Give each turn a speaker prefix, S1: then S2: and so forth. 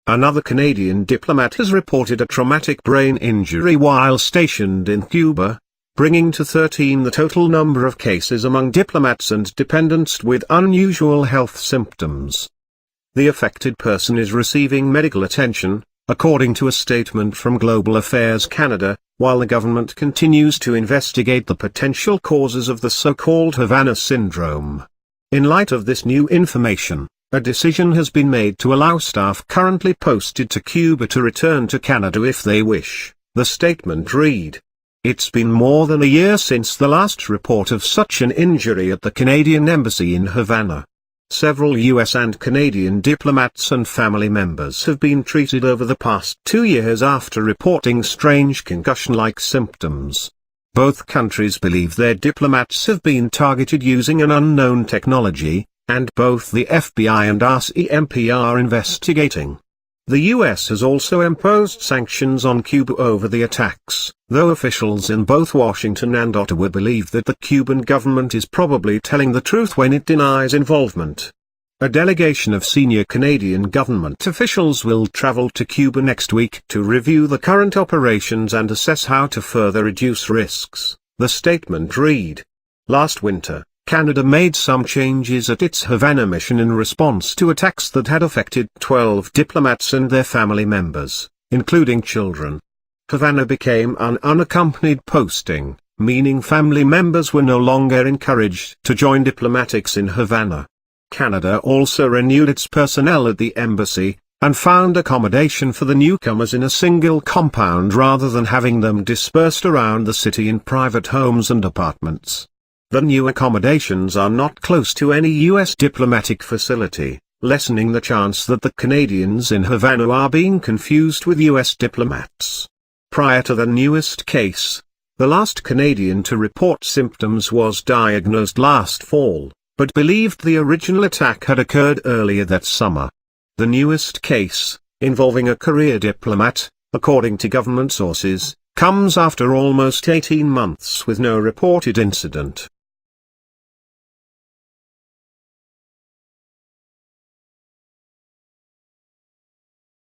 S1: Another Canadian diplomat has reported a traumatic brain injury while stationed in Cuba, bringing to 13 the total number of cases among diplomats and dependents with unusual health symptoms. The affected person is receiving medical attention, according to a statement from Global Affairs Canada, while the government continues to investigate the potential causes of the so-called Havana syndrome. In light of this new information, a decision has been made to allow staff currently posted to Cuba to return to Canada if they wish, the statement read. It's been more than a year since the last report of such an injury at the Canadian Embassy in Havana. Several U.S. and Canadian diplomats and family members have been treated over the past 2 years after reporting strange concussion-like symptoms. Both countries believe their diplomats have been targeted using an unknown technology, and both the FBI and RCMP are investigating. The U.S. has also imposed sanctions on Cuba over the attacks, though officials in both Washington and Ottawa believe that the Cuban government is probably telling the truth when it denies involvement. A delegation of senior Canadian government officials will travel to Cuba next week to review the current operations and assess how to further reduce risks, the statement read. Last winter, Canada made some changes at its Havana mission in response to attacks that had affected 12 diplomats and their family members, including children. Havana became an unaccompanied posting, meaning family members were no longer encouraged to join diplomatics in Havana. Canada also renewed its personnel at the embassy, and found accommodation for the newcomers in a single compound rather than having them dispersed around the city in private homes and apartments. The new accommodations are not close to any U.S. diplomatic facility, lessening the chance that the Canadians in Havana are being confused with U.S. diplomats. Prior to the newest case, the last Canadian to report symptoms was diagnosed last fall, but believed the original attack had occurred earlier that summer. The newest case, involving a career diplomat, according to government sources, comes after almost 18 months with no reported incident.